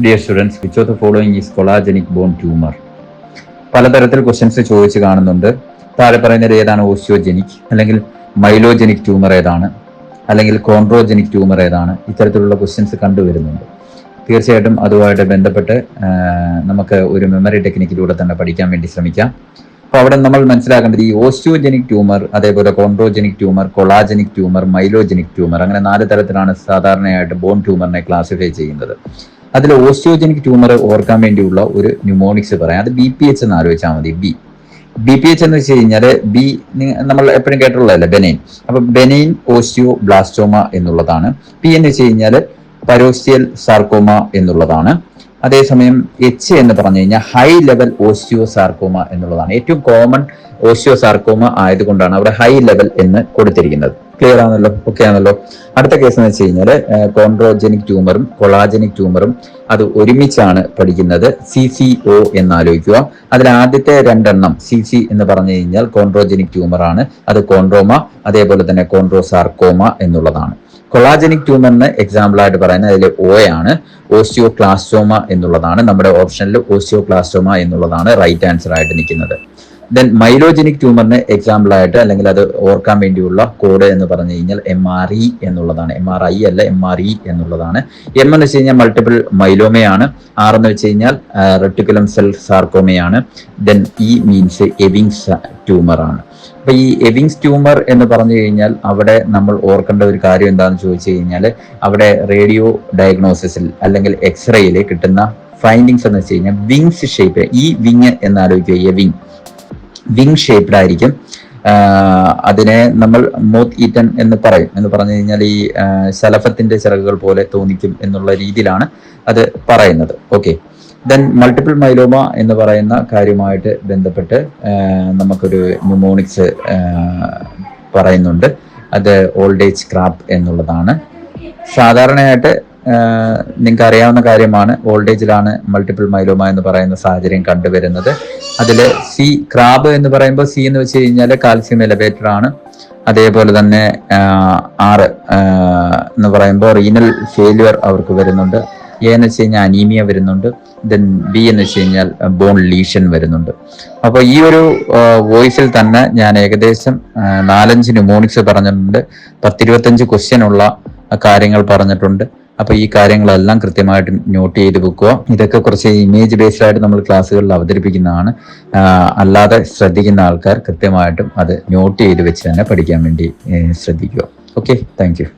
Dear students, which of the following is collagenous bone tumor? പലതരത്തിൽ questions ചോദിച്ച് കാണുന്നുണ്ട്. താഴെ പറയുന്നത് ഏതാണ് ഓസ്റ്റിയോജെനിക്, അല്ലെങ്കിൽ മൈലോജെനിക് ട്യൂമർ ഏതാണ്, അല്ലെങ്കിൽ കോൺഡ്രോജെനിക് ട്യൂമർ ഏതാണ്? ഇത്തരത്തിലുള്ള ക്വസ്റ്റ്യൻസ് കണ്ടുവരുന്നുണ്ട്. തീർച്ചയായിട്ടും അതുമായിട്ട് ബന്ധപ്പെട്ട് നമുക്ക് ഒരു മെമ്മറി ടെക്നിക്കിലൂടെ തന്നെ പഠിക്കാൻ വേണ്ടി ശ്രമിക്കാം. അപ്പോൾ അവിടെ നമ്മൾ മനസ്സിലാക്കേണ്ടത് ഈ ഓസ്റ്റിയോജെനിക് ട്യൂമർ, അതേപോലെ chondrogenic tumour, collagenic tumour, myelogenic tumour, അങ്ങനെ 4 തരത്തിലാണ് സാധാരണയായിട്ട് ബോൺ ട്യൂമറിനെ ക്ലാസിഫൈ ചെയ്യുന്നത്. അതിൽ ഓസ്റ്റിയോജെനിക് ട്യൂമർ ഓർക്കാൻ വേണ്ടിയുള്ള ഒരു ന്യൂമോണിക്സ് പറയാം. അത് BPH എന്ന് ആലോചിച്ചാൽ മതി. BPH എന്ന് വെച്ച് കഴിഞ്ഞാൽ നമ്മൾ എപ്പോഴും കേട്ടുള്ളതല്ലേ, ബെനൈൻ. അപ്പൊ ബെനൈൻ ഓസ്റ്റിയോ ബ്ലാസ്റ്റോമ എന്നുള്ളതാണ്. P എന്ന് വെച്ച് കഴിഞ്ഞാൽ പരോസ്റ്റിയൽ സാർക്കോമ എന്നുള്ളതാണ്. അതേസമയം H എന്ന് പറഞ്ഞു കഴിഞ്ഞാൽ ഹൈ ലെവൽ ഓസ്റ്റിയോ സാർക്കോമ എന്നുള്ളതാണ്. ഏറ്റവും കോമൺ ഓസ്റ്റിയോ സാർക്കോമ ആയതുകൊണ്ടാണ് അവിടെ ഹൈ ലെവൽ എന്ന് കൊടുത്തിരിക്കുന്നത്. ക്ലിയർ ആണല്ലോ? ഓക്കെ ആണല്ലോ? അടുത്ത കേസ് എന്ന് വെച്ച് കഴിഞ്ഞാൽ കോൺഡ്രോജനിക് ട്യൂമറും കൊളാജനിക് ട്യൂമറും അത് ഒരുമിച്ചാണ് പഠിക്കുന്നത്. CCO എന്ന് ആലോചിക്കുക. അതിൽ ആദ്യത്തെ 2 എണ്ണം CC എന്ന് പറഞ്ഞു കഴിഞ്ഞാൽ കോൺഡ്രോജനിക് ട്യൂമർ ആണ്. അത് കോൺഡ്രോമ, അതേപോലെ തന്നെ കോൺഡ്രോസാർക്കോമ എന്നുള്ളതാണ്. കൊളാജനിക് ട്യൂമറിന് എക്സാമ്പിൾ ആയിട്ട് പറയുന്നത് അതിൽ O ആണ്. ഓസ്റ്റിയോക്ലാസ്റ്റോമ എന്നുള്ളതാണ്. നമ്മുടെ ഓപ്ഷനിൽ ഓസ്റ്റിയോക്ലാസ്റ്റോമ എന്നുള്ളതാണ് റൈറ്റ് ആൻസർ ആയിട്ട് നിൽക്കുന്നത്. ദെൻ മൈലോജനിക് ട്യൂമറിന് എക്സാമ്പിൾ ആയിട്ട്, അല്ലെങ്കിൽ അത് ഓർക്കാൻ വേണ്ടിയുള്ള കോഡ് എന്ന് പറഞ്ഞു കഴിഞ്ഞാൽ MRE എന്നുള്ളതാണ്. MRI അല്ല, MRE എന്നുള്ളതാണ്. M എന്ന് വെച്ച് കഴിഞ്ഞാൽ മൾട്ടിപ്പിൾ മൈലോമയാണ്. R എന്ന് വെച്ച് കഴിഞ്ഞാൽ റെട്ടിക്കുലം സെൽ സാർക്കോമയാണ്. Then E means Ewing's tumour ആണ്. അപ്പൊ ഈ എവിങ്സ് ട്യൂമർ എന്ന് പറഞ്ഞു കഴിഞ്ഞാൽ അവിടെ നമ്മൾ ഓർക്കേണ്ട ഒരു കാര്യം എന്താണെന്ന് ചോദിച്ചു കഴിഞ്ഞാൽ, അവിടെ റേഡിയോ ഡയഗ്നോസിസിൽ അല്ലെങ്കിൽ എക്സ്റേയിൽ കിട്ടുന്ന ഫൈൻഡിങ്സ് എന്ന് വെച്ച് കഴിഞ്ഞാൽ വിങ്സ് ഷേപ്പ്, ഈ വിങ് എന്നാലോചിക്കുക. വിങ് ഷേപ്ഡ് ആയിരിക്കും. അതിനെ നമ്മൾ മോത്ത് ഈറ്റൻ എന്ന് പറയും. എന്ന് പറഞ്ഞു കഴിഞ്ഞാൽ ഈ ശലഭത്തിന്റെ ചിറകുകൾ പോലെ തോന്നിക്കും എന്നുള്ള രീതിയിലാണ് അത് പറയുന്നത്. ഓക്കെ. ദെൻ മൾട്ടിപ്പിൾ മൈലോമ എന്ന് പറയുന്ന കാര്യമായിട്ട് ബന്ധപ്പെട്ട് നമുക്കൊരു ന്യൂമോണിക്സ് പറയുന്നുണ്ട്. അത് ഓൾഡ് ഏജ് ക്രാപ്പ് എന്നുള്ളതാണ്. സാധാരണയായിട്ട് നിങ്ങൾക്ക് അറിയാവുന്ന കാര്യമാണ്, ഓൾഡ് ഏജിലാണ് മൾട്ടിപ്പിൾ മൈലോമ എന്ന് പറയുന്ന സാഹചര്യം കണ്ടുവരുന്നത്. അതിൽ ക്രാബ് എന്ന് പറയുമ്പോൾ C എന്ന് വെച്ച് കഴിഞ്ഞാൽ കാൽസ്യം എലവേറ്റർ ആണ്. അതേപോലെ തന്നെ 6 എന്ന് പറയുമ്പോൾ റീനൽ ഫെയിലിയർ അവർക്ക് വരുന്നുണ്ട്. A എന്ന് വെച്ച് കഴിഞ്ഞാൽ അനീമിയ വരുന്നുണ്ട്. ദെൻ B എന്ന് വെച്ച് കഴിഞ്ഞാൽ ബോൺ ലീഷൻ വരുന്നുണ്ട്. അപ്പൊ ഈ ഒരു വോയിസിൽ തന്നെ ഞാൻ ഏകദേശം 4-5 ന്യൂമോണിക്സ് പറഞ്ഞിട്ടുണ്ട്. 10-25 ക്വസ്റ്റ്യൻ ഉള്ള കാര്യങ്ങൾ പറഞ്ഞിട്ടുണ്ട്. അപ്പൊ ഈ കാര്യങ്ങളെല്ലാം കൃത്യമായിട്ട് നോട്ട് ചെയ്ത് വെക്കുക. ഇതൊക്കെ കുറച്ച് ഇമേജ് ബേസ്ഡ് ആയിട്ട് നമ്മൾ ക്ലാസ്സുകളിൽ അവതരിപ്പിക്കുന്നതാണ്. അല്ലാതെ ശ്രദ്ധിക്കുന്ന ആൾക്കാർ കൃത്യമായിട്ടും അത് നോട്ട് ചെയ്ത് വെച്ച് തന്നെ പഠിക്കാൻ വേണ്ടി ശ്രദ്ധിക്കുക. Okay, thank you.